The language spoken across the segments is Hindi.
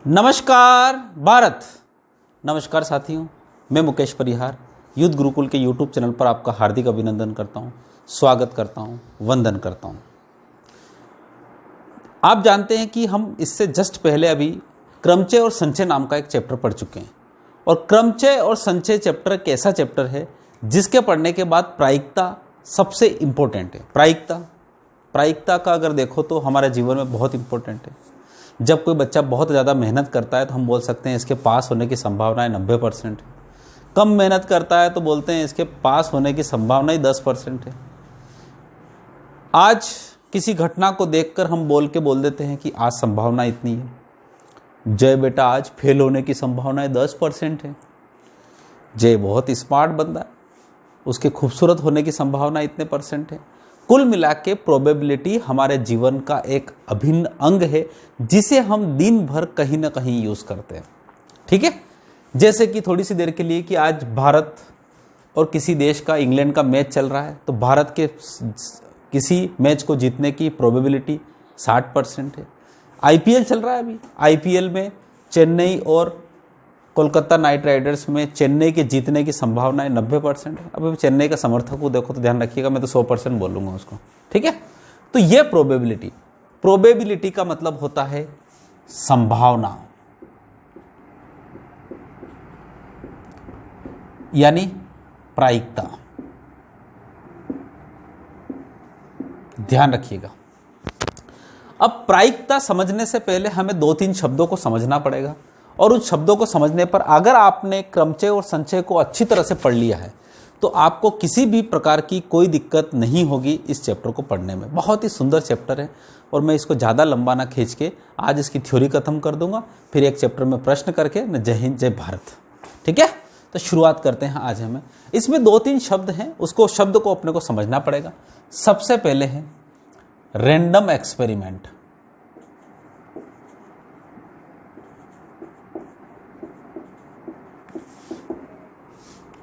नमस्कार भारत। नमस्कार साथियों, मैं मुकेश परिहार युद्ध गुरुकुल के यूट्यूब चैनल पर आपका हार्दिक अभिनंदन करता हूं, स्वागत करता हूं, वंदन करता हूं। आप जानते हैं कि हम इससे जस्ट पहले अभी क्रमचय और संचय नाम का एक चैप्टर पढ़ चुके हैं। और क्रमचय और संचय चैप्टर एक ऐसा चैप्टर है जिसके पढ़ने के बाद प्रायिकता सबसे इम्पोर्टेंट है। प्रायिकता का अगर देखो तो हमारे जीवन में बहुत इम्पोर्टेंट है। जब कोई बच्चा बहुत ज़्यादा मेहनत करता है तो हम बोल सकते हैं इसके पास होने की संभावनाएं 90% है। कम मेहनत करता है तो बोलते हैं इसके पास होने की संभावना ही 10% है। आज किसी घटना को देखकर हम बोल देते हैं कि आज संभावना इतनी है। जय बेटा आज फेल होने की संभावनाएं 10% है। जय बहुत स्मार्ट बंदा है, उसके खूबसूरत होने की संभावना इतने % है। कुल मिला के प्रोबेबिलिटी हमारे जीवन का एक अभिन्न अंग है जिसे हम दिन भर कहीं ना कहीं यूज करते हैं। ठीक है, जैसे कि थोड़ी सी देर के लिए कि आज भारत और किसी देश का, इंग्लैंड का मैच चल रहा है तो भारत के किसी मैच को जीतने की प्रोबेबिलिटी 60% है। आईपीएल चल रहा है अभी, आईपीएल में चेन्नई और कोलकाता नाइट राइडर्स में चेन्नई के जीतने की संभावना है 90% है। अब चेन्नई का समर्थक को देखो तो ध्यान रखिएगा, मैं तो 100% बोलूँगा उसको। ठीक है, तो ये प्रोबेबिलिटी का मतलब होता है संभावना, यानी प्रायिकता। ध्यान रखिएगा। अब प्रायिकता समझने से पहले हमें 2-3 शब्दों को समझना पड़ेगा और उन शब्दों को समझने पर अगर आपने क्रमचय और संचय को अच्छी तरह से पढ़ लिया है तो आपको किसी भी प्रकार की कोई दिक्कत नहीं होगी इस चैप्टर को पढ़ने में। बहुत ही सुंदर चैप्टर है और मैं इसको ज़्यादा लंबा ना खींच के आज इसकी थ्योरी खत्म कर दूंगा, फिर एक चैप्टर में प्रश्न करके न जय हिंद जय भारत। ठीक है, तो शुरुआत करते हैं। आज हमें इसमें 2-3 शब्द हैं, उसको शब्द को अपने को समझना पड़ेगा। सबसे पहले है रैंडम एक्सपेरिमेंट।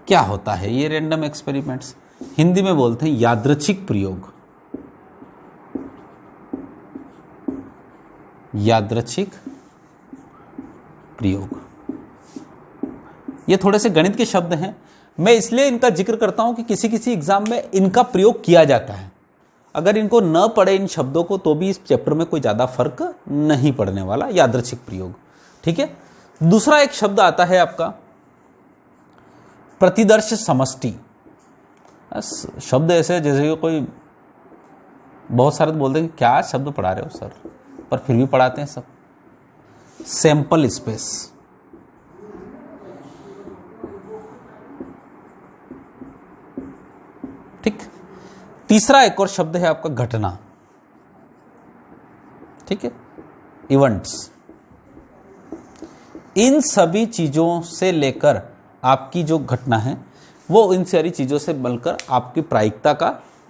क्या होता है ये रैंडम एक्सपेरिमेंट्स? हिंदी में बोलते हैं यादृच्छिक प्रयोग। यादृच्छिक प्रयोग, ये थोड़े से गणित के शब्द हैं। मैं इसलिए इनका जिक्र करता हूं कि किसी किसी एग्जाम में इनका प्रयोग किया जाता है। अगर इनको न पढ़े इन शब्दों को तो भी इस चैप्टर में कोई ज्यादा फर्क नहीं पड़ने वाला। यादृच्छिक प्रयोग। ठीक है, दूसरा एक शब्द आता है आपका प्रतिदर्श समष्टि। शब्द ऐसे जैसे कि कोई बहुत सारे बोलते हैं क्या शब्द पढ़ा रहे हो सर, पर फिर भी पढ़ाते हैं सब। Sample space. ठीक, तीसरा एक और शब्द है आपका घटना। ठीक है, इवेंट्स। इन सभी चीजों से लेकर आपकी जो घटना है वो इन सारी चीजों से मिलकर आपकी प्रायिकता का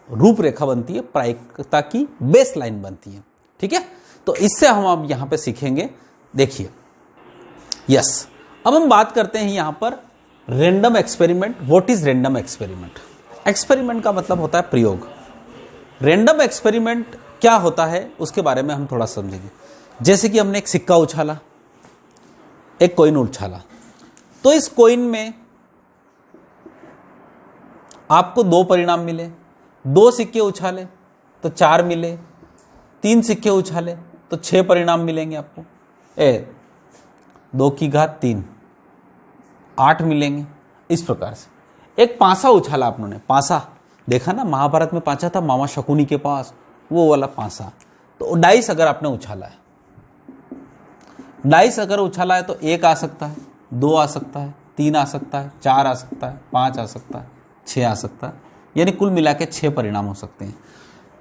रूपरेखा बनती है, प्रायिकता की बेस लाइन बनती है। ठीक है, तो इससे हम अब यहां पे सीखेंगे। देखिए, यस, अब हम बात करते हैं यहां पर random experiment. What is random experiment? Experiment का मतलब होता है प्रयोग। रैंडम एक्सपेरिमेंट क्या होता है उसके बारे में हम थोड़ा समझेंगे। जैसे कि हमने एक सिक्का उछाला, एक कॉइन उछाला, तो इस कॉइन में आपको 2 परिणाम मिले। 2 सिक्के उछाले तो 4 मिले, 3 सिक्के उछाले तो 6 परिणाम मिलेंगे आपको। 2 की घात 3, 8 मिलेंगे। इस प्रकार से एक पांसा उछाला आपने, पांसा देखा ना, महाभारत में पांसा था मामा शकुनी के पास, वो वाला पांसा। तो डाइस अगर आपने उछाला है, डाइस अगर उछाला है तो 1 आ सकता है, 2 आ सकता है, 3 आ सकता है, 4 आ सकता है, 5 आ सकता है, 6 आ सकता है, यानी कुल मिला के 6 परिणाम हो सकते हैं।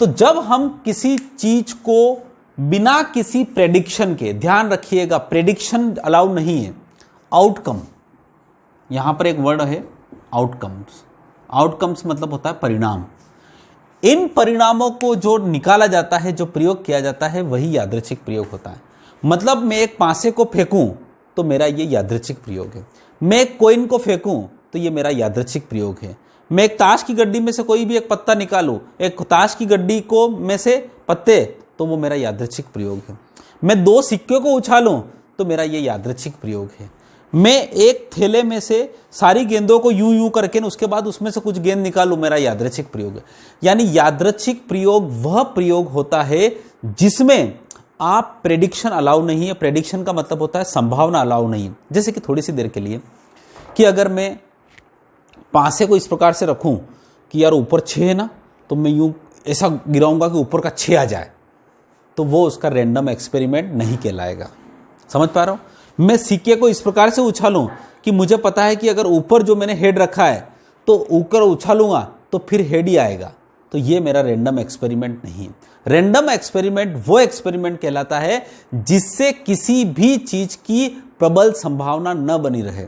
तो जब हम किसी चीज को बिना किसी प्रेडिक्शन के, ध्यान रखिएगा प्रेडिक्शन अलाउ नहीं है, आउटकम, यहां पर एक वर्ड है आउटकम्स। आउटकम्स मतलब होता है परिणाम। इन परिणामों को जो निकाला जाता है, जो प्रयोग किया जाता है, वही यादृच्छिक प्रयोग होता है। मतलब मैं एक पांसे को फेंकूं तो मेरा ये यादृच्छिक प्रयोग है। मैं एक कॉइन को फेंकूं तो ये मेरा यादृच्छिक प्रयोग है। मैं एक ताश की गड्डी में से कोई भी एक पत्ता निकालूं, एक ताश की गड्डी को में से पत्ते, तो वो मेरा यादृच्छिक प्रयोग है। मैं 2 सिक्कों को उछालूं तो मेरा ये यादृच्छिक प्रयोग है। मैं एक थैले में से सारी गेंदों को यूं यूं करके उसके बाद उसमें से कुछ गेंद निकालूं, मेरा यादृच्छिक प्रयोग है। यानी यादृच्छिक प्रयोग वह प्रयोग होता है जिसमें आप प्रेडिक्शन अलाउ नहीं है। प्रेडिक्शन का मतलब होता है संभावना अलाउ नहीं है। जैसे कि थोड़ी सी देर के लिए कि अगर मैं पासे को इस प्रकार से रखूं कि यार ऊपर 6 है ना, तो मैं यूं ऐसा गिराऊंगा कि ऊपर का 6 आ जाए, तो वो उसका रैंडम एक्सपेरिमेंट नहीं कहलाएगा। समझ पा रहा हूं? मैं सिक्के को इस प्रकार से उछालूं कि मुझे पता है कि अगर ऊपर जो मैंने हेड रखा है तो ऊपर उछालूंगा तो फिर हेड ही आएगा, तो ये मेरा रैंडम एक्सपेरिमेंट नहीं है। रैंडम एक्सपेरिमेंट वो एक्सपेरिमेंट कहलाता है जिससे किसी भी चीज की प्रबल संभावना न बनी रहे।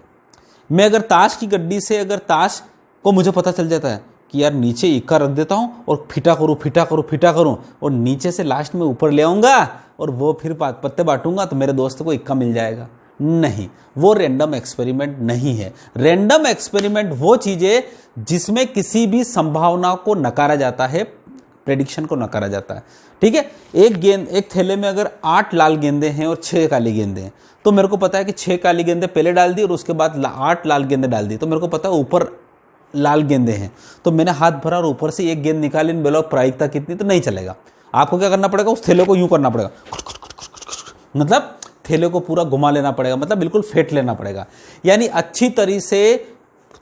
मैं अगर ताश की गड्डी से अगर ताश को मुझे पता चल जाता है कि यार नीचे इक्का रख देता हूं और फिटा करूं और नीचे से लास्ट में ऊपर ले आऊंगा और वो फिर पत्ते बांटूंगा तो मेरे दोस्त को इक्का मिल जाएगा, नहीं, वो रैंडम एक्सपेरिमेंट नहीं है। रैंडम एक्सपेरिमेंट वो चीज है जिसमें किसी भी संभावना को नकारा जाता है, प्रेडिक्शन को नकारा जाता है। ठीक है, एक थैले में अगर 8 लाल गेंदे हैं और 6 काली गेंदे हैं, तो मेरे को पता है कि 6 काली गेंदे पहले डाल दी और उसके बाद 8 लाल गेंदे डाल दी, तो मेरे को पता है ऊपर लाल गेंदे हैं, तो मैंने हाथ भरा और ऊपर से एक गेंद निकाली, बोला प्रायिकता कितनी, तो नहीं चलेगा। आपको क्या करना पड़ेगा, उस थैले को यूं करना पड़ेगा, मतलब थैले को पूरा घुमा लेना पड़ेगा, मतलब बिल्कुल फेंट लेना पड़ेगा। यानी अच्छी तरीके से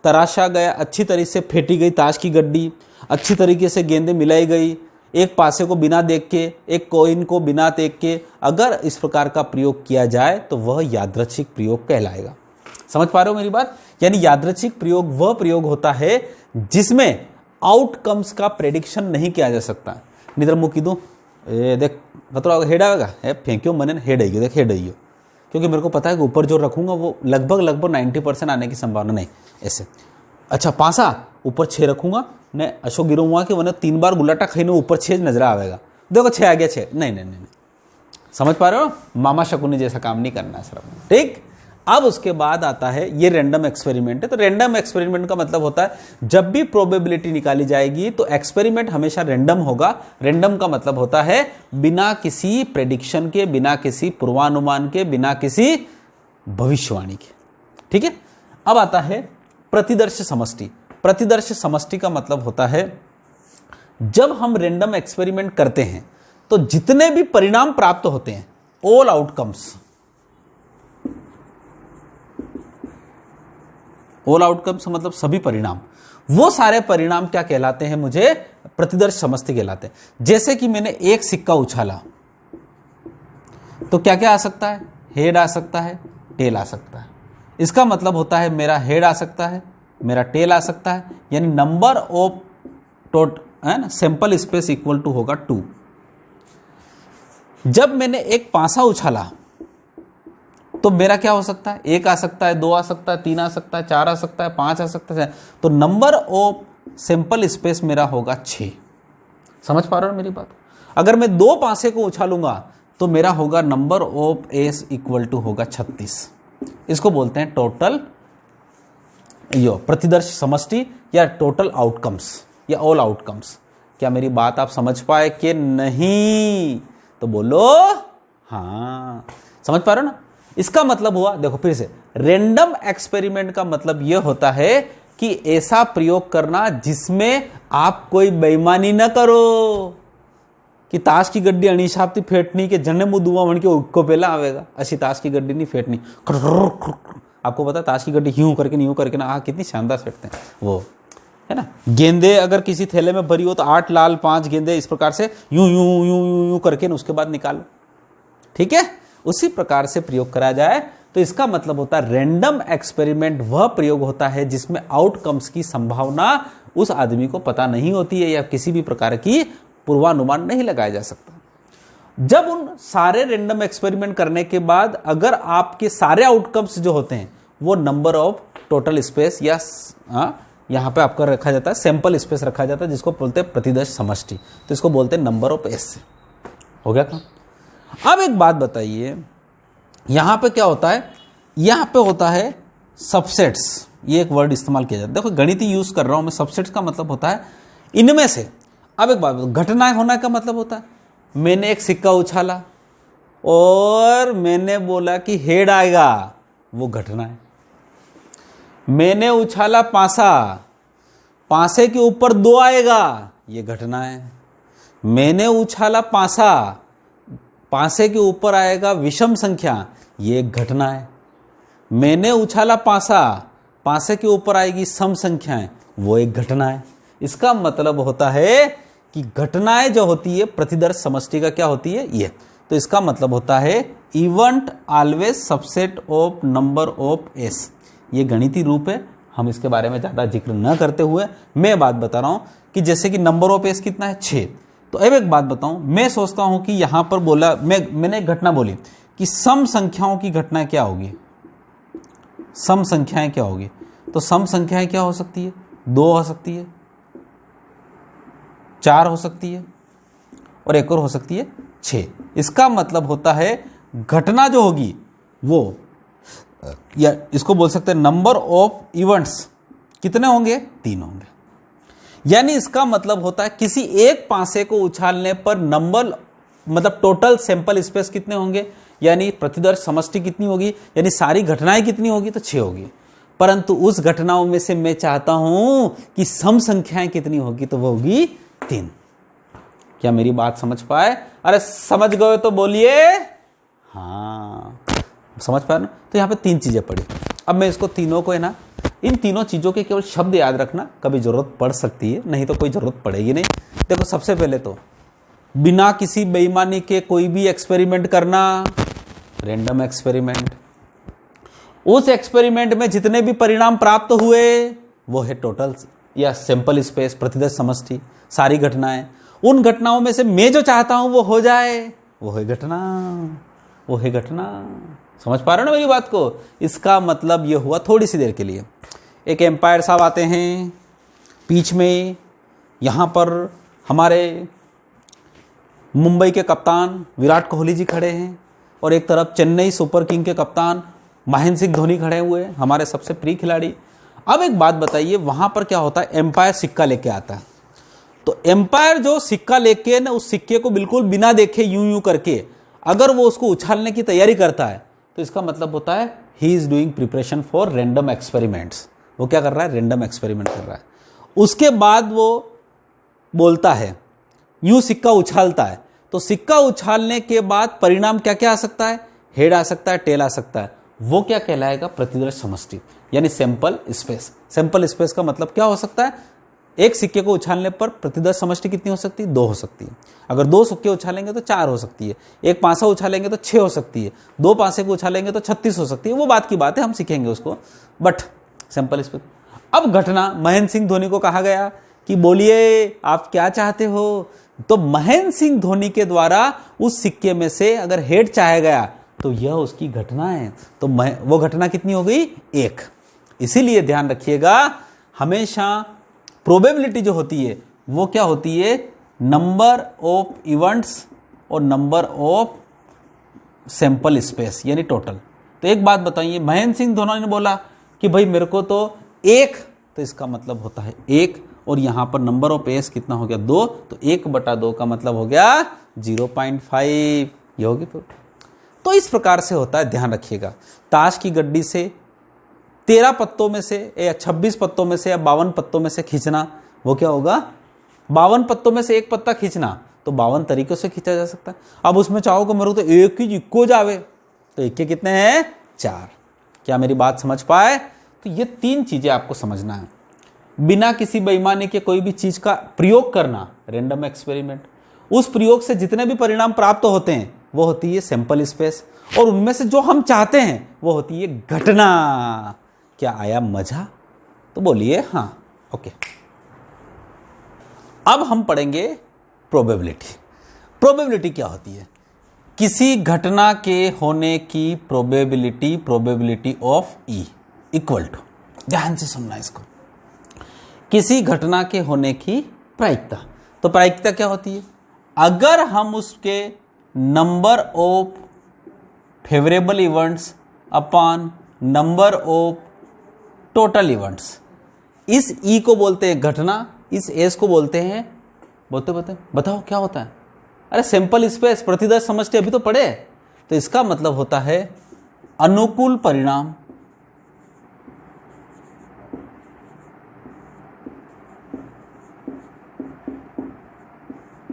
तराशा गया, अच्छी तरीके से फेंटी गई ताश की गड्डी, अच्छी तरीके से गेंदें मिलाई गई, एक पासे को बिना देख के, एक कॉइन को बिना देख के अगर इस प्रकार का प्रयोग किया जाए तो वह यादृच्छिक प्रयोग कहलाएगा। समझ पा रहे हो मेरी बात? यानी यादृच्छिक प्रयोग वह प्रयोग होता है जिसमें आउटकम्स का प्रेडिक्शन नहीं किया जा सकता। निधर मुँह की दूँ, देख मतलब हेड आएगा, फेंक्यो मैंने हेड आई, देख हेड आई, क्योंकि मेरे को पता है कि ऊपर जो रखूंगा वो लगभग 90% आने की संभावना नहीं। ऐसे अच्छा पासा ऊपर 6 रखूंगा, मैं अशोक गिरूंगा कि मैंने 3 बार गुलाटा खाई ऊपर 6 नजर आएगा, देखो 6 आ गया 6, नहीं। समझ पा रहे हो? मामा शकुनी जैसा काम नहीं करना है सर। ठीक, अब उसके बाद आता है ये रैंडम एक्सपेरिमेंट है। तो रैंडम एक्सपेरिमेंट का मतलब होता है जब भी प्रोबेबिलिटी निकाली जाएगी तो एक्सपेरिमेंट हमेशा रैंडम होगा। रैंडम का मतलब होता है बिना किसी प्रेडिक्शन के, बिना किसी पूर्वानुमान के, बिना किसी भविष्यवाणी के। ठीक है, अब आता है प्रतिदर्श समष्टि। प्रतिदर्श समष्टि का मतलब होता है जब हम रैंडम एक्सपेरिमेंट करते हैं तो जितने भी परिणाम प्राप्त होते हैं, ऑल आउटकम्स, ऑल आउटकम्स मतलब सभी परिणाम, वो सारे परिणाम क्या कहलाते हैं, मुझे प्रतिदर्श समष्टि कहलाते हैं। जैसे कि मैंने एक सिक्का उछाला तो क्या क्या आ सकता है, हेड आ सकता है, टेल आ सकता है। इसका मतलब होता है मेरा हेड आ सकता है, मेरा टेल आ सकता है, यानी नंबर ऑफ टोट है ना सैंपल स्पेस इक्वल टू होगा 2। जब मैंने एक पासा उछाला तो मेरा क्या हो सकता है, 1 आ सकता है, 2 आ सकता है, 3 आ सकता है, 4 आ सकता है, 5 आ सकता है, तो नंबर ऑफ सैंपल स्पेस मेरा होगा 6। समझ पा रहे हो मेरी बात? अगर मैं 2 पासे को उछालूंगा तो मेरा होगा number of S equal to होगा 36। इसको बोलते हैं टोटल प्रतिदर्श समष्टि या टोटल आउटकम्स या ऑल आउटकम्स। क्या मेरी बात आप समझ पाए कि नहीं? तो बोलो हाँ। समझ पा रहे हो ना? इसका मतलब हुआ, देखो फिर से, रैंडम एक्सपेरिमेंट का मतलब यह होता है कि ऐसा प्रयोग करना जिसमें आप कोई बेईमानी न करो कि ताश की गड्डी अनिशाप्ती फेंटनी के जन्ने मुंह दुआ बन के को पहला आवेगा, अच्छी ताश की गड्डी नहीं फेंटनी। आपको पता है ताश की गड्डी यूं करके ना कितनी शानदार फेंटते हैं वो, है ना। गेंदे अगर किसी थैले में भरी हो तो 8 लाल 5 गेंदे इस प्रकार से यूं यूं यूं यूं यूं करके उसके बाद निकालो। ठीक है, उसी प्रकार से प्रयोग करा जाए तो इसका मतलब होता है रैंडम एक्सपेरिमेंट वह प्रयोग होता है जिसमें आउटकम्स की संभावना उस आदमी को पता नहीं होती है या किसी भी प्रकार की पूर्वानुमान नहीं लगाया जा सकता। जब उन सारे रैंडम एक्सपेरिमेंट करने के बाद अगर आपके सारे आउटकम्स जो होते हैं वो नंबर ऑफ टोटल स्पेस या यहां पे आपका रखा जाता है सैंपल स्पेस रखा जाता है, जिसको बोलते हैं प्रतिदर्श समष्टि, तो इसको बोलते हैं नंबर ऑफ एस। हो गया काम। अब एक बात बताइए, यहां पे क्या होता है, यहां पे होता है सबसेट्स, ये एक वर्ड इस्तेमाल किया जाता है। देखो गणितीय यूज कर रहा हूं मैं, सबसेट्स का मतलब होता है इनमें से। अब एक बात, घटनाएं होना का मतलब होता है मैंने एक सिक्का उछाला और मैंने बोला कि हेड आएगा, वो घटना है। मैंने उछाला पासा, पासे के ऊपर 2 आएगा, ये घटना है। मैंने उछाला पासा, पासे के ऊपर आएगा विषम संख्या, ये एक घटना है। मैंने उछाला पासा, पासे के ऊपर आएगी सम संख्याएं, वो एक घटना है। इसका मतलब होता है कि घटनाएं जो होती है प्रतिदर्श समष्टि का क्या होती है, ये। तो इसका मतलब होता है event always subset of number of S. ये गणितीय रूप है, हम इसके बारे में ज़्यादा जिक्र न करते हुए मैं बात बता रहा हूँ कि जैसे कि नंबर ऑफ एस कितना है, 6। तो अब एक बात बताऊँ, मैं सोचता हूँ कि यहाँ पर बोला मैंने एक घटना बोली कि सम संख्याओं की घटना क्या होगी, सम संख्याएं क्या होगी। तो सम संख्याएं क्या हो सकती है, 2 हो सकती है, 4 हो सकती है, और एक और हो सकती है 6। इसका मतलब होता है घटना जो होगी वो, या इसको बोल सकते हैं नंबर ऑफ इवेंट्स कितने होंगे, 3 होंगे। यानी इसका मतलब होता है किसी एक पासे को उछालने पर नंबर मतलब टोटल सैंपल स्पेस कितने होंगे, यानी प्रतिदर्श समष्टि कितनी होगी, यानी सारी घटनाएं कितनी होगी, तो 6 होगी। परंतु उस घटनाओं में से मैं चाहता हूं कि सम संख्याएं कितनी होगी, तो वो होगी 3। क्या मेरी बात समझ पाए? अरे समझ गए तो बोलिए हाँ, समझ पाए ना। तो यहाँ पे 3 चीजें पड़ी। अब मैं इसको तीनों को है ना, इन तीनों चीजों के केवल शब्द याद रखना, कभी जरूरत पड़ सकती है, नहीं तो कोई जरूरत पड़ेगी नहीं। देखो सबसे पहले तो बिना किसी बेईमानी के कोई भी एक्सपेरिमेंट करना, रैंडम एक्सपेरिमेंट। उस एक्सपेरिमेंट में जितने भी परिणाम प्राप्त हुए वो है टोटल या सैंपल स्पेस, प्रतिदर्श समष्टि, सारी घटनाएं। उन घटनाओं में से मैं जो चाहता हूं वो हो जाए, वो है घटना, वो है घटना। समझ पा रहे हो ना मेरी बात को? इसका मतलब ये हुआ थोड़ी सी देर के लिए एक एम्पायर साहब आते हैं, बीच में यहाँ पर हमारे मुंबई के कप्तान विराट कोहली जी खड़े हैं, और एक तरफ चेन्नई सुपर किंग के कप्तान महेंद्र सिंह धोनी खड़े हुए हैं, हमारे सबसे प्रिय खिलाड़ी। अब एक बात बताइए, वहां पर क्या होता है, एम्पायर सिक्का लेके आता है। तो एम्पायर जो सिक्का लेके ना, उस सिक्के को बिल्कुल बिना देखे यूं यूं करके अगर वो उसको उछालने की तैयारी करता है, तो इसका मतलब होता है he is doing preparation for random experiments. वो क्या कर रहा है, रैंडम एक्सपेरिमेंट कर रहा है। उसके बाद वो बोलता है, यूं सिक्का उछालता है, तो सिक्का उछालने के बाद परिणाम क्या क्या आ सकता है, हेड आ सकता है, टेल आ सकता है। वो क्या कहलाएगा, प्रतिदर्श समष्टि, यानी सैंपल स्पेस। सैंपल स्पेस का मतलब क्या हो सकता है, एक सिक्के को उछालने पर प्रतिदर्श समष्टि कितनी हो सकती है, 2 हो सकती है। अगर 2 सिक्के उछालेंगे तो 4 हो सकती है, एक पासा उछालेंगे तो 6 हो सकती है, 2 पासे को उछालेंगे तो 36 हो सकती है। वो बात की बात है, हम सीखेंगे उसको, बट सैंपल स्पेस। अब घटना, महेंद्र सिंह धोनी को कहा गया कि बोलिए आप क्या चाहते हो, तो महेंद्र सिंह धोनी के द्वारा उस सिक्के में से अगर हेड चाहा गया तो यह उसकी घटना है। तो वो घटना कितनी हो गई, 1। इसीलिए ध्यान रखिएगा, हमेशा प्रोबेबिलिटी जो होती है वो क्या होती है, नंबर ऑफ इवेंट्स और नंबर ऑफ सैंपल स्पेस, यानी टोटल। तो एक बात बताइए, महेंद्र सिंह धोनी ने बोला कि भाई मेरे को तो 1, तो इसका मतलब होता है 1, और यहां पर नंबर ऑफ एस कितना हो गया, 2, तो 1/2 का मतलब हो गया 0.5। ये होगी। तो इस प्रकार से होता है, ध्यान रखिएगा। ताश की गड्डी से 13 पत्तों में से या 26 पत्तों में से या 52 पत्तों में से खींचना, वो क्या होगा, 52 पत्तों में से एक पत्ता खींचना, तो 52 तरीकों से खींचा जा सकता है। अब उसमें चाहो कि मेरे को तो एक ही इक्को जावे, तो एक के कितने हैं, 4। क्या मेरी बात समझ पाए? तो ये 3 चीजें आपको समझना है। बिना किसी बेईमानी के कोई भी चीज का प्रयोग करना, रैंडम एक्सपेरिमेंट। उस प्रयोग से जितने भी परिणाम प्राप्त होते हैं वो होती है सैंपल स्पेस, और उनमें से जो हम चाहते हैं वो होती है घटना। क्या आया मजा? तो बोलिए हाँ, ओके। अब हम पढ़ेंगे प्रोबेबिलिटी। प्रोबेबिलिटी क्या होती है, किसी घटना के होने की probability, probability of E equal to, ध्यान से सुनना इसको, किसी घटना के होने की प्रायिकता। तो प्रायिकता क्या होती है, अगर हम उसके number of favourable events upon number of total events, इस ई को बोलते हैं घटना, इस एस को बोलते हैं बताओ क्या होता है, अरे सैंपल स्पेस, प्रतिदर्श समष्टि, अभी तो पढ़े। तो इसका मतलब होता है अनुकूल परिणाम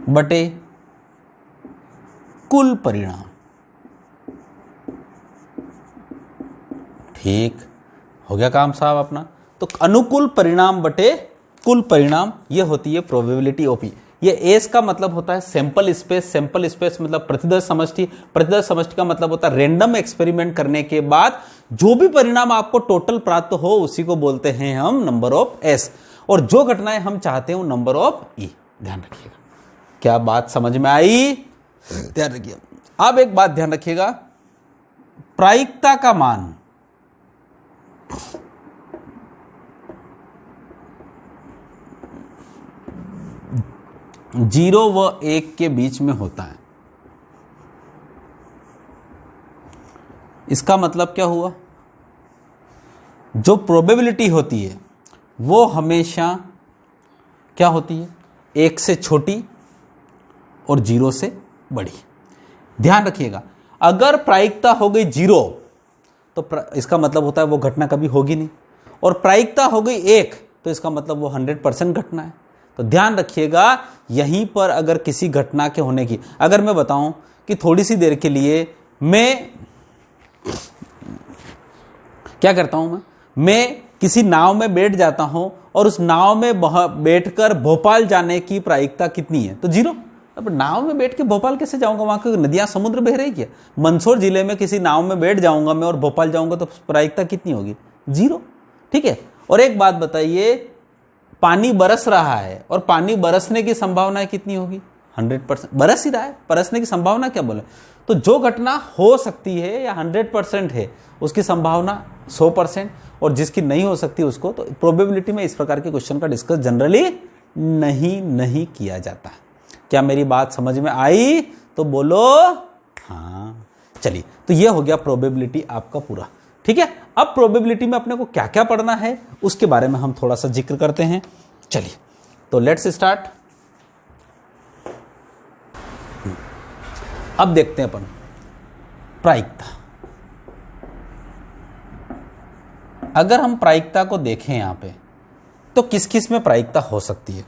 बटे कुल परिणाम। ठीक हो गया काम साहब अपना। तो अनुकूल परिणाम बटे कुल परिणाम, ये होती है प्रोबेबिलिटी ओपी। ये एस का मतलब होता है सैंपल स्पेस, सैंपल स्पेस मतलब प्रतिदर्श समष्टि, प्रतिदर्श समष्टि का मतलब होता है रैंडम एक्सपेरिमेंट करने के बाद जो भी परिणाम आपको टोटल प्राप्त हो उसी को बोलते हैं हम नंबर ऑफ एस, और जो घटनाएं हम चाहते हैं वो नंबर ऑफ ई। ध्यान रखिएगा, क्या बात समझ में आई? ध्यान रखिए। अब एक बात ध्यान रखिएगा, प्रायिकता का मान जीरो व 1 के बीच में होता है। इसका मतलब क्या हुआ? जो प्रोबेबिलिटी होती है वो हमेशा क्या होती है? 1 से छोटी और 0 से बड़ी। ध्यान रखिएगा, अगर प्रायिकता हो गई 0 तो इसका मतलब होता है वो घटना कभी होगी नहीं, और प्रायिकता हो गई 1 तो इसका मतलब वो 100% घटना है। तो ध्यान रखिएगा, यहीं पर अगर किसी घटना के होने की, अगर मैं बताऊं कि थोड़ी सी देर के लिए मैं क्या करता हूं, मैं किसी नाव में बैठ जाता हूं और उस नाव में बैठकर भोपाल जाने की प्रायिकता कितनी है? तो 0। अब नाव में बैठ के भोपाल कैसे जाऊंगा? वहां की नदियां समुद्र बह रही क्या? मंदसौर जिले में किसी नाव में बैठ जाऊंगा मैं और भोपाल जाऊंगा तो प्रायिकता कितनी होगी? 0। ठीक है। और एक बात बताइए, पानी बरस रहा है और पानी बरसने की संभावना कितनी होगी? 100%। बरस ही रहा है, बरसने की संभावना क्या बोले? तो जो घटना हो सकती है या 100% है उसकी संभावना 100%, और जिसकी नहीं हो सकती उसको, तो प्रोबेबिलिटी में इस प्रकार के क्वेश्चन का डिस्कस जनरली नहीं किया जाता। क्या मेरी बात समझ में आई? तो बोलो हाँ। चलिए, तो ये हो गया प्रोबेबिलिटी आपका पूरा। ठीक है। अब प्रोबेबिलिटी में अपने को क्या क्या पढ़ना है उसके बारे में हम थोड़ा सा जिक्र करते हैं। चलिए, तो लेट्स स्टार्ट। अब देखते हैं अपन प्रायिकता। अगर हम प्रायिकता को देखें यहां पे, तो किस किस में प्रायिकता हो सकती है?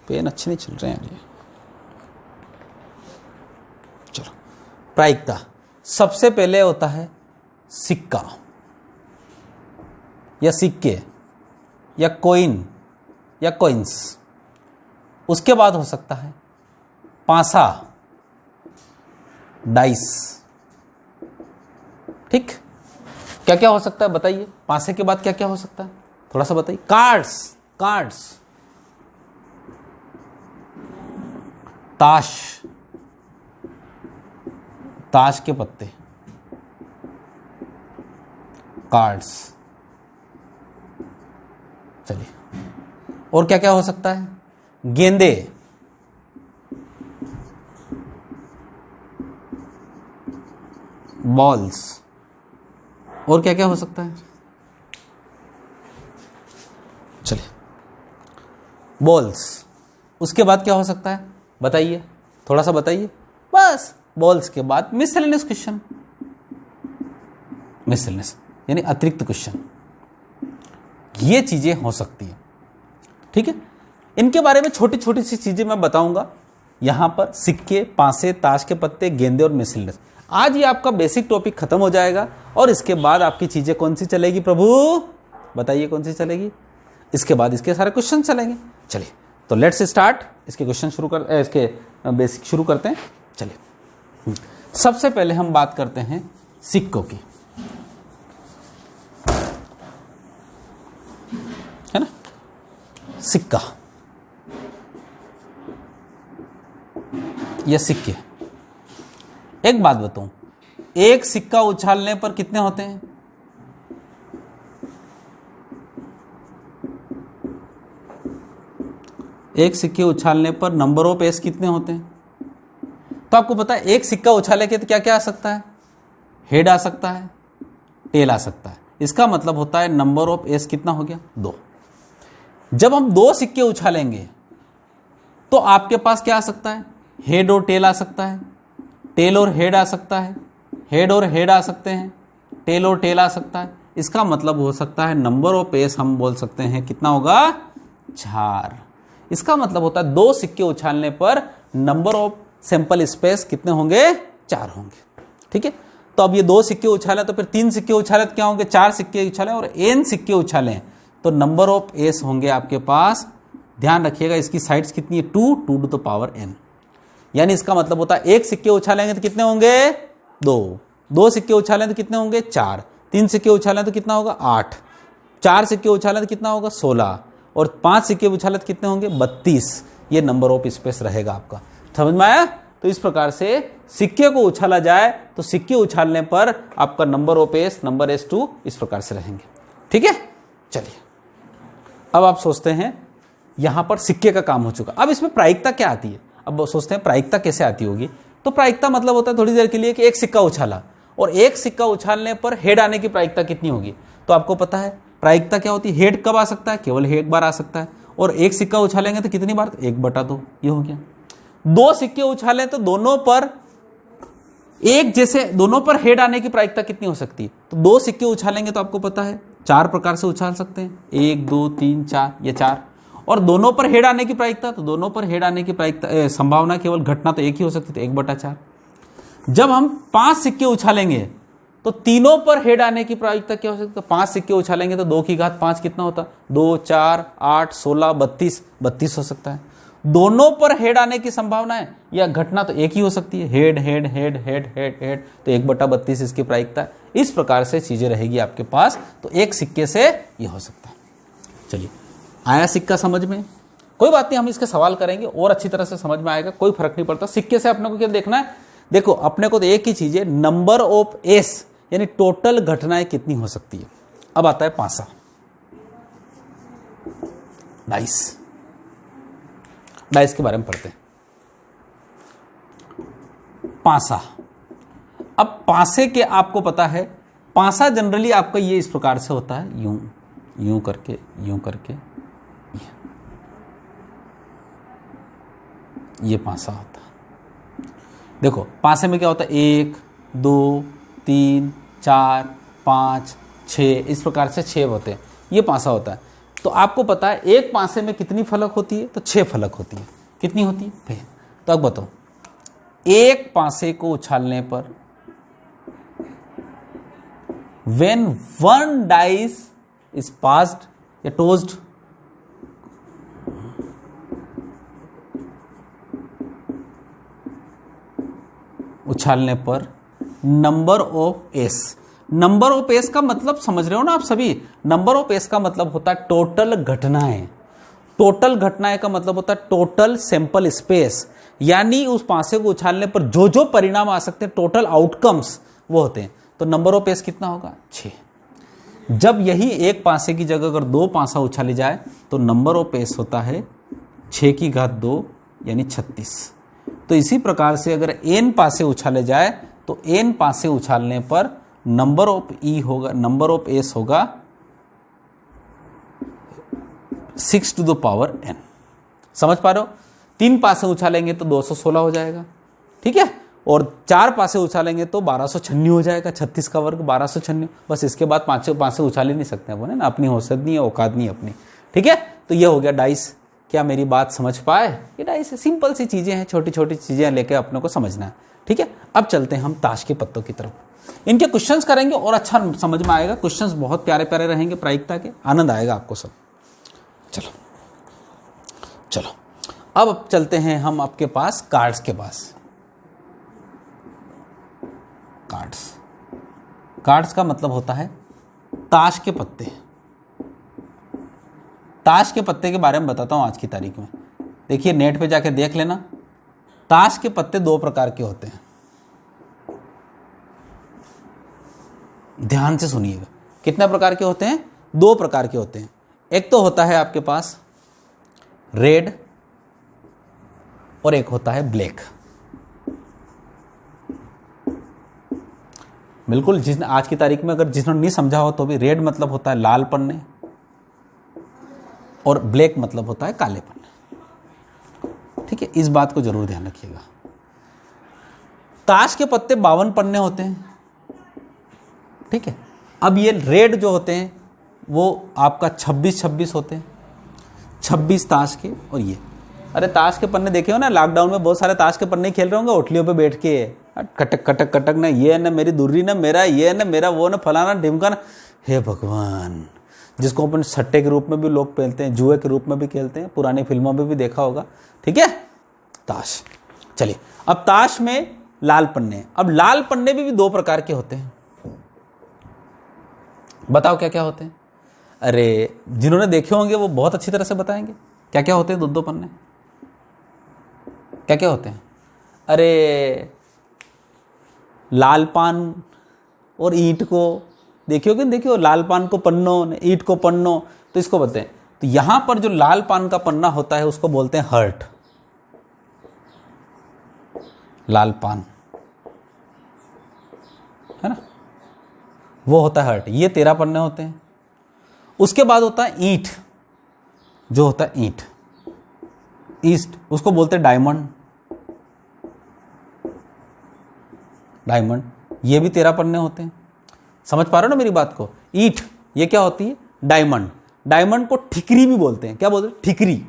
पेन अच्छे नहीं चल रहे हैं ये। चलो, प्रायिकता सबसे पहले होता है सिक्का या सिक्के या कॉइन या कॉइन्स। उसके बाद हो सकता है पासा, डाइस। ठीक, क्या क्या हो सकता है बताइए? पासे के बाद क्या क्या हो सकता है थोड़ा सा बताइए। कार्ड्स, ताश के पत्ते, कार्ड्स। चलिए, और क्या क्या हो सकता है? गेंदे, बॉल्स। और क्या क्या हो सकता है? चलिए, बॉल्स। उसके बाद क्या हो सकता है बताइए, थोड़ा सा बताइए। बस बॉल्स के बाद मिसलेनियस क्वेश्चन, मिसलेनियस यानी अतिरिक्त क्वेश्चन। ये चीजें हो सकती है। ठीक है। इनके बारे में छोटी छोटी सी चीजें मैं बताऊंगा यहां पर। सिक्के, पासे, ताश के पत्ते, गेंदे और मिसलेनियस। आज ये आपका बेसिक टॉपिक खत्म हो जाएगा और इसके बाद आपकी चीजें कौन सी चलेगी प्रभु? बताइए कौन सी चलेगी? इसके बाद इसके सारे क्वेश्चन चलेंगे। चलिए, तो लेट्स स्टार्ट। इसके क्वेश्चन इसके बेसिक शुरू करते हैं। चलिए, सबसे पहले हम बात करते हैं सिक्कों की, है ना। सिक्का या सिक्के। एक बात बताऊं, एक सिक्का उछालने पर कितने होते हैं? एक सिक्के उछालने पर नंबर ऑफ एस कितने होते हैं? तो आपको पता है एक सिक्का उछाले के तो क्या क्या आ सकता है? हेड आ सकता है, टेल आ सकता है। इसका मतलब होता है नंबर ऑफ एस कितना हो गया? 2। जब हम 2 सिक्के उछालेंगे तो आपके पास क्या आ सकता है? हेड और टेल आ सकता है, टेल और हेड आ सकता है, हेड और हेड आ सकते हैं, टेल और टेल आ सकता है। इसका मतलब हो सकता है नंबर ऑफ एस हम बोल सकते हैं कितना होगा, 4। इसका मतलब होता है 2 सिक्के उछालने पर नंबर ऑफ सैंपल स्पेस कितने होंगे, 4 होंगे। ठीक है, तो अब ये 2 सिक्के उछाले तो फिर 3 सिक्के उछाले तो क्या होंगे, 4 सिक्के उछाले और n सिक्के उछाले तो नंबर ऑफ एस होंगे आपके पास, ध्यान रखिएगा इसकी साइड्स कितनी है, 2 टू द पावर n। यानी इसका मतलब होता है 1 सिक्के उछालेंगे तो कितने होंगे, 2 सिक्के उछालें तो कितने होंगे, 4, 3 सिक्के उछालें तो कितना होगा, 8, 4 सिक्के उछालें तो कितना होगा, 16 और 5 सिक्के उछालें तो कितने होंगे, 32। ये नंबर ऑफ स्पेस रहेगा आपका। समझ में आया? तो इस प्रकार से सिक्के को उछाला जाए तो सिक्के उछालने पर आपका number of S, number S 2 इस प्रकार से रहेंगे। ठीक है, चलिए अब आप सोचते हैं यहां पर सिक्के का काम हो चुका, अब इसमें प्रायिकता क्या आती है। अब सोचते हैं प्रायिकता कैसे आती होगी। तो प्रायिकता मतलब होता है थोड़ी देर के लिए कि एक सिक्का उछाला और एक सिक्का उछालने पर हेड आने की प्रायिकता कितनी होगी। तो आपको पता है प्रायिकता क्या होती है, हेड कब आ सकता है, केवल एक बार आ सकता है। और एक सिक्का उछालेंगे तो कितनी बार, 1/2, ये हो गया। 2 सिक्के उछालें तो दोनों पर एक जैसे, दोनों पर हेड आने की प्रायिकता कितनी हो सकती है। तो 2 सिक्के उछालेंगे तो आपको पता है 4 प्रकार से उछाल सकते हैं, 1 2 3 4, ये 4। और दोनों पर हेड आने की प्रायिकता, तो दोनों पर हेड आने की प्रायिकता संभावना केवल घटना तो एक ही हो सकती है, तो 1/4। जब हम 5 सिक्के उछालेंगे तो तीनों पर हेड आने की प्रायिकता क्या हो सकती है, 5 सिक्के उछालेंगे तो 2 की घात 5 कितना होता, 2 4 8 16 32 हो सकता है। दोनों पर हेड आने की संभावना है या घटना तो एक ही हो सकती है, head head head head head head, तो 1/32 इसकी प्रायिकता है। इस प्रकार से चीजें रहेगी आपके पास, तो एक सिक्के से ये हो सकता है। चलिए, आया सिक्का समझ में? कोई बात नहीं, हम इसके सवाल करेंगे और अच्छी तरह से समझ में आएगा, कोई फर्क नहीं पड़ता। सिक्के से अपने को क्या देखना है, देखो अपने को तो एक ही चीज है, नंबर ऑफ एस यानी टोटल घटनाएं कितनी हो सकती है। अब आता है पासा, डाइस। डाइस के बारे में पढ़ते हैं। पासा, अब पासे के आपको पता है, पासा जनरली आपका ये इस प्रकार से होता है, यूं यूं करके, यूं करके, ये पासा होता है। देखो पासे में क्या होता है, 1 2 3 4 5 6, इस प्रकार से 6 होते हैं, ये पासा होता है। तो आपको पता है एक पासे में कितनी फलक होती है, तो 6 फलक होती है। कितनी होती है? तो अब बताओ, एक पासे को उछालने पर व्हेन 1 डाइस इज पास्ड या टोस्ड, उछालने पर number of S, number of S का मतलब समझ रहे हो ना आप सभी, नंबर ऑफ एस का मतलब होता है टोटल घटनाएं। टोटल घटनाएं का मतलब होता है टोटल सैंपल स्पेस, यानी उस पासे को उछालने पर जो जो परिणाम आ सकते हैं, टोटल आउटकम्स वो होते हैं। तो नंबर ऑफ एस कितना होगा, 6। जब यही एक पासे की जगह अगर 2 पासा उछाले जाए तो नंबर ऑफ एस होता है 6 की घात 2 यानी 36। तो इसी प्रकार से अगर n पासे उछाले जाए तो n पासे उछालने पर नंबर ऑफ ई होगा, नंबर ऑफ एस होगा 6 टू द पावर n। समझ पा रहे हो? 3 पासे उछालेंगे तो 216 हो जाएगा, ठीक है, और 4 पासे उछालेंगे तो 1296 हो जाएगा, 36 का वर्ग 1296। बस इसके बाद 5 पासे उछाल ही नहीं सकते अपन, है ना, अपनी हौसत नहीं है, औकात नहीं अपनी, ठीक है। तो ये हो गया डाइस। क्या मेरी बात समझ पाए? ये डाइस है, सिंपल सी चीजें हैं, छोटी छोटी चीजें लेके अपने को समझना है, ठीक है। अब चलते हैं हम ताश के पत्तों की तरफ। इनके क्वेश्चंस करेंगे और अच्छा समझ में आएगा। क्वेश्चंस बहुत प्यारे प्यारे रहेंगे, प्रायिकता के, आनंद आएगा आपको सब। चलो चलो, अब चलते हैं हम आपके पास कार्ड्स के पास। कार्ड्स, कार्ड्स का मतलब होता है ताश के पत्ते। ताश के पत्ते के बारे में बताता हूं आज की तारीख में। देखिए नेट पे जाके देख लेना, ताश के पत्ते 2 प्रकार के होते हैं। ध्यान से सुनिएगा, कितने प्रकार के होते हैं? 2 प्रकार के होते हैं। एक तो होता है आपके पास रेड और एक होता है ब्लैक। बिल्कुल, जिसने आज की तारीख में अगर जिसने नहीं समझा हो तो भी, रेड मतलब होता है लाल पन्ने और ब्लैक मतलब होता है काले पन्ने, ठीक है। इस बात को जरूर ध्यान रखिएगा। ताश के पत्ते 52 पन्ने होते हैं, ठीक है। अब ये रेड जो होते हैं वो आपका 26 होते हैं, 26 ताश के। और ये अरे ताश के पन्ने देखे हो ना, लॉकडाउन में बहुत सारे ताश के पन्ने खेल रहे होंगे होटलियों पे बैठ के, कटक कटक कटक ना, ये ना मेरी दुर्री ना मेरा, ये ना मेरा, वो ना फलाना ढिमका ना। हे भगवान, जिसको अपन सट्टे के रूप में भी लोग खेलते हैं, जुए के रूप में भी खेलते हैं, पुरानी फिल्मों में भी देखा होगा। ठीक है, ताश। चलिए, अब ताश में लाल पन्ने। अब लाल पन्ने भी 2 प्रकार के होते हैं। बताओ क्या क्या होते हैं? अरे जिन्होंने देखे होंगे वो बहुत अच्छी तरह से बताएंगे क्या क्या होते हैं 2 पन्ने, क्या क्या होते हैं। अरे लाल पान और ईंट को देखियो कि देखियो, लाल पान को पन्नों, ईंट को पन्नों, तो इसको बोलते हैं। तो यहां पर जो लाल पान का पन्ना होता है उसको बोलते हैं हर्ट, लाल पान है ना, वो होता है हर्ट। ये 13 पन्ने होते हैं। उसके बाद होता है ईंट, जो होता है ईंट, ईस्ट, उसको बोलते हैं डायमंड, डायमंड। ये भी 13 पन्ने होते हैं। समझ पा रहे हो ना मेरी बात को? ईंट ये क्या होती है? डायमंड। डायमंड को ठिकरी भी बोलते हैं। क्या बोलते हैं? ठिकरी,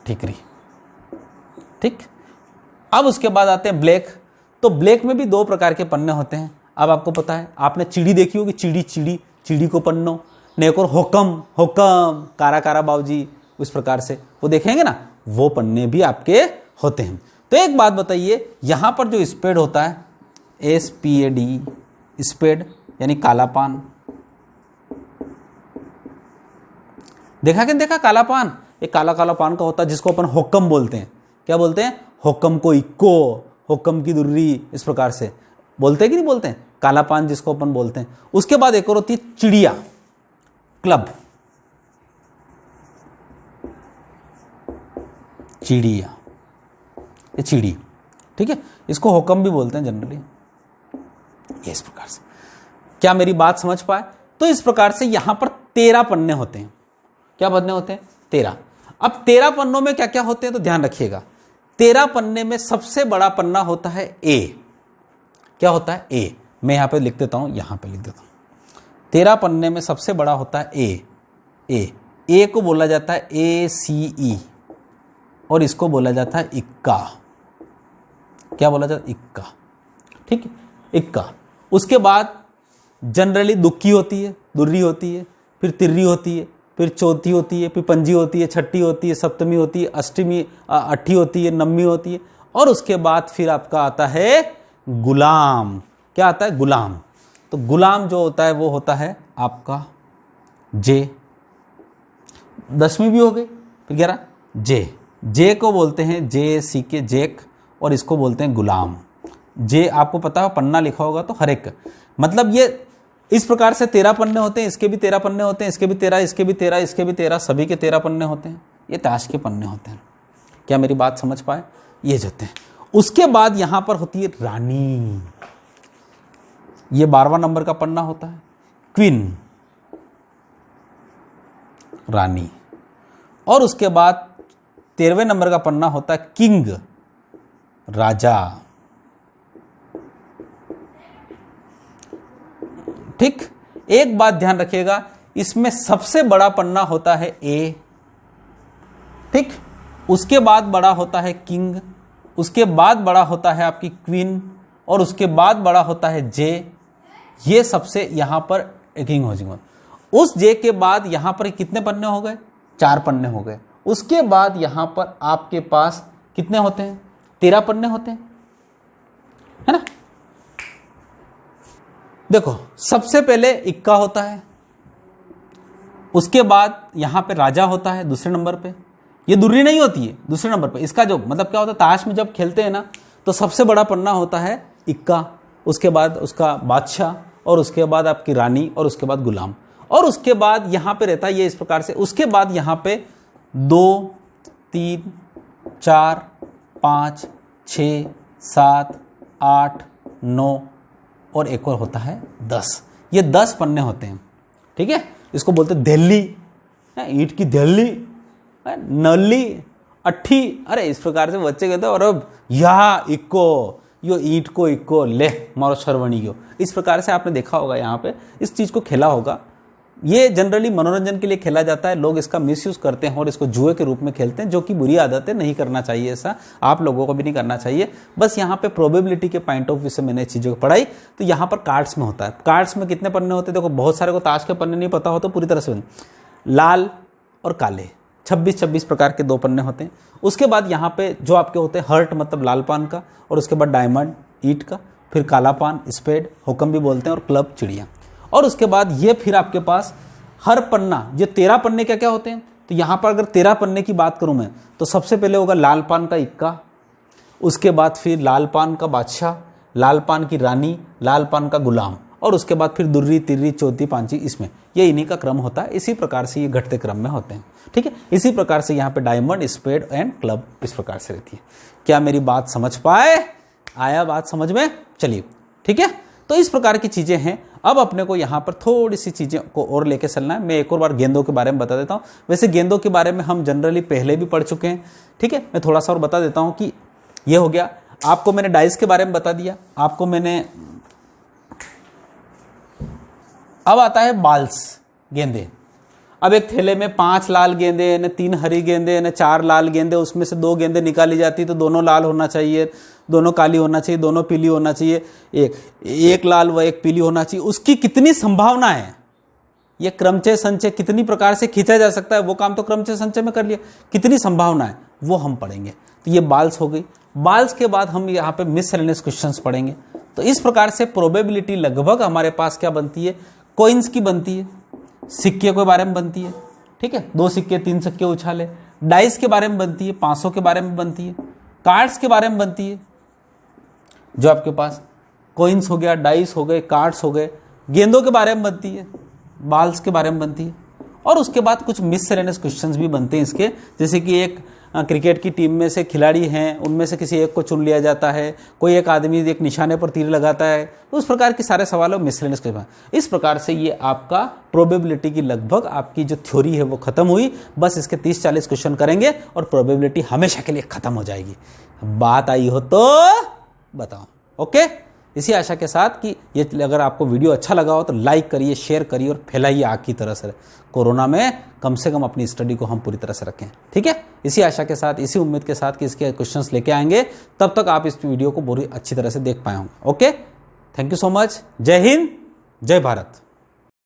ठिकरी। ठीक। अब उसके बाद आते हैं ब्लैक। तो ब्लैक में भी 2 प्रकार के पन्ने होते हैं। अब आपको पता है, आपने चिड़ी देखी होगी, चिड़ी चिड़ी, चिड़ी को पन्नो, ने एक और हुक्म, हुक्म, कारा कारा बाबूजी, उस प्रकार से वो देखेंगे ना, वो पन्ने भी आपके होते हैं। तो एक बात बताइए, यहां पर जो स्पेड होता है, SPAD, स्पेड यानी काला पान, देखा कि देखा काला पान, एक काला काला पान का होता है जिसको अपन हुक्म बोलते हैं। क्या बोलते हैं? हुक्म को इक्को, हुक्म की दुर्री, इस प्रकार से बोलते हैं कि नहीं बोलते हैं? काला पान जिसको अपन बोलते हैं। उसके बाद एक और होती है चिड़िया, क्लब, चिड़िया, ये चिड़ी। ठीक है, इसको हुक्म भी बोलते हैं जनरली। ये इस प्रकार से, क्या मेरी बात समझ पाए? तो इस प्रकार से यहां पर 13 पन्ने होते हैं। क्या पन्ने होते हैं? 13। अब 13 पन्नों में क्या क्या होते हैं तो ध्यान रखिएगा। 13 पन्ने में सबसे बड़ा पन्ना होता है ए। क्या होता है? ए। मैं यहां पे लिख देता हूं, यहां पे लिख देता हूं। 13 पन्ने में सबसे बड़ा होता है ए। ए को बोला जाता है ACE, और इसको बोला जाता है इक्का। क्या बोला जाता है? इक्का। ठीक है, इक्का। उसके बाद जनरली दुक्की होती है, दुर्री होती है, फिर तिर्री होती है, फिर चौथी होती है, फिर पंजी होती है, छठी होती है, सप्तमी होती है, अष्टमी, अट्ठी होती है, नवमी होती है, और उसके बाद फिर आपका आता है गुलाम। क्या आता है? गुलाम। तो गुलाम जो होता है वो होता है आपका जे। 10वीं भी हो गई, फिर 11 जे को बोलते हैं JC के जेक, और इसको बोलते हैं गुलाम। जे आपको पता है पन्ना लिखा होगा तो हर एक, मतलब ये इस प्रकार से 13 पन्ने होते हैं। इसके भी 13 पन्ने होते हैं, इसके भी 13, इसके भी 13, इसके भी 13, सभी के 13 पन्ने होते हैं। ये ताश के पन्ने होते हैं। क्या मेरी बात समझ पाए? ये जो होते हैं। उसके बाद यहां पर होती है रानी। ये 12वां नंबर का पन्ना होता है, क्वीन, रानी। और उसके बाद 13वें नंबर का पन्ना होता है किंग, राजा। ठीक। एक बात ध्यान रखिएगा, इसमें सबसे बड़ा पन्ना होता है ए। ठीक। उसके बाद बड़ा होता है किंग, उसके बाद बड़ा होता है आपकी क्वीन, और उसके बाद बड़ा होता है जे। ये सबसे यहां पर किंग हो जाएगा। उस जे के बाद यहां पर कितने पन्ने हो गए? 4 पन्ने हो गए। उसके बाद यहां पर आपके पास कितने होते हैं? 13 पन्ने होते हैं, है ना। देखो, सबसे पहले इक्का होता है, उसके बाद यहां पे राजा होता है दूसरे नंबर पे। ये दुर्री नहीं होती है दूसरे नंबर पे। इसका जो मतलब क्या होता है, ताश में जब खेलते हैं ना, तो सबसे बड़ा पन्ना होता है इक्का, उसके बाद उसका बादशाह, और उसके बाद आपकी रानी, और उसके बाद गुलाम, और उसके बाद यहां पे रहता है ये इस प्रकार से। उसके बाद यहां पे 2, 3, 4, 5, 6, 7, 8, 9, और एक और होता है 10। ये 10 पन्ने होते हैं। ठीक है, इसको बोलते हैं दहली, ईंट की दहली, नली, अट्ठी। अरे इस प्रकार से बच्चे कहते हैं, और अब यहाँ इक्को, यो ईंट को इक्को ले मारो शरवणियो, इस प्रकार से आपने देखा होगा यहाँ पे इस चीज़ को खेला होगा। ये जनरली मनोरंजन के लिए खेला जाता है, लोग इसका मिसयूज करते हैं और इसको जुए के रूप में खेलते हैं, जो कि बुरी आदत है, नहीं करना चाहिए ऐसा, आप लोगों को भी नहीं करना चाहिए। बस यहाँ पे प्रोबेबिलिटी के पॉइंट ऑफ व्यू से मैंने चीज़ों को पढ़ाई। तो यहाँ पर कार्ड्स में होता है, कार्ड्स में कितने पन्ने होते हैं, देखो बहुत सारे को ताश के पन्ने नहीं पता हो तो पूरी तरह से लाल और काले 26 प्रकार के 2 पन्ने होते हैं। उसके बाद यहाँ पे जो आपके होते हैं हर्ट मतलब लाल पान का, और उसके बाद डायमंड ईंट का, फिर काला पान स्पेड हुक्म भी बोलते हैं, और क्लब चिड़िया। और उसके बाद ये फिर आपके पास हर पन्ना, ये 13 पन्ने क्या क्या होते हैं। तो यहाँ पर अगर 13 पन्ने की बात करूँ मैं तो सबसे पहले होगा लाल पान का इक्का, उसके बाद फिर लाल पान का बादशाह, लाल पान की रानी, लाल पान का गुलाम, और उसके बाद फिर दुर्री तिर्री चौथी पांची, इसमें ये इन्हीं का क्रम होता है। इसी प्रकार से ये घटते क्रम में होते हैं, ठीक है। इसी प्रकार से यहाँ पे डायमंड स्पेड एंड क्लब इस प्रकार से रहती है। क्या मेरी बात समझ पाए, आया बात समझ में, चलिए ठीक है। तो इस प्रकार की चीज़ें हैं। अब अपने को यहाँ पर थोड़ी सी चीज़ें को और लेके चलना है। मैं एक और बार गेंदों के बारे में बता देता हूँ। वैसे गेंदों के बारे में हम जनरली पहले भी पढ़ चुके हैं, ठीक है। मैं थोड़ा सा और बता देता हूँ कि ये हो गया, आपको मैंने डाइस के बारे में बता दिया, आपको मैंने, अब आता है बाल्स गेंदे। अब एक थैले में 5 लाल गेंदे न 3 हरी गेंदे न 4 लाल गेंदे, उसमें से 2 गेंदे निकाली जाती तो दोनों लाल होना चाहिए, दोनों काली होना चाहिए, दोनों पीली होना चाहिए, एक लाल व एक पीली होना चाहिए। उसकी कितनी संभावना है, ये क्रमचय संचय कितनी प्रकार से खींचा जा सकता है, वो काम तो क्रमचय संचय में कर लिया, कितनी संभावना है वो हम पढ़ेंगे। तो ये बाल्स हो गई। बाल्स के बाद हम यहाँ पे मिससेलेनियस क्वेश्चंस पढ़ेंगे। तो इस प्रकार से प्रोबेबिलिटी लगभग हमारे पास क्या बनती है, कॉइन्स की बनती है, सिक्के के बारे में बनती है, ठीक है, 2 सिक्के 3 सिक्के उछाले, डाइस के बारे में बनती है, 500 के बारे में बनती है, कार्ड्स के बारे में बनती है, जो आपके पास कॉइन्स हो गया, डाइस हो गए, कार्ड्स हो गए, गेंदों के बारे में बनती है, बाल्स के बारे में बनती है। और उसके बाद कुछ मिससेलेनियस क्वेश्चंस भी बनते हैं इसके, जैसे कि एक क्रिकेट की टीम में से खिलाड़ी हैं, उनमें से किसी एक को चुन लिया जाता है, कोई एक आदमी एक निशाने पर तीर लगाता है, तो उस प्रकार के सारे सवालों मिससेलेनियस क्वेश्चन। इस प्रकार से ये आपका प्रोबेबिलिटी की लगभग आपकी जो थ्योरी है वो खत्म हुई। बस इसके 30-40 क्वेश्चन करेंगे और प्रोबेबिलिटी हमेशा के लिए खत्म हो जाएगी। बात आई हो तो बताओ, ओके। इसी आशा के साथ कि ये अगर आपको वीडियो अच्छा लगा हो तो लाइक करिए, शेयर करिए और फैलाइए आग की तरह से। कोरोना में कम से कम अपनी स्टडी को हम पूरी तरह से रखें, ठीक है। इसी आशा के साथ, इसी उम्मीद के साथ कि इसके क्वेश्चंस लेके आएंगे, तब तक आप इस वीडियो को पूरी अच्छी तरह से देख पाए होंगे। Okay, thank you so much. जय हिंद, जय भारत।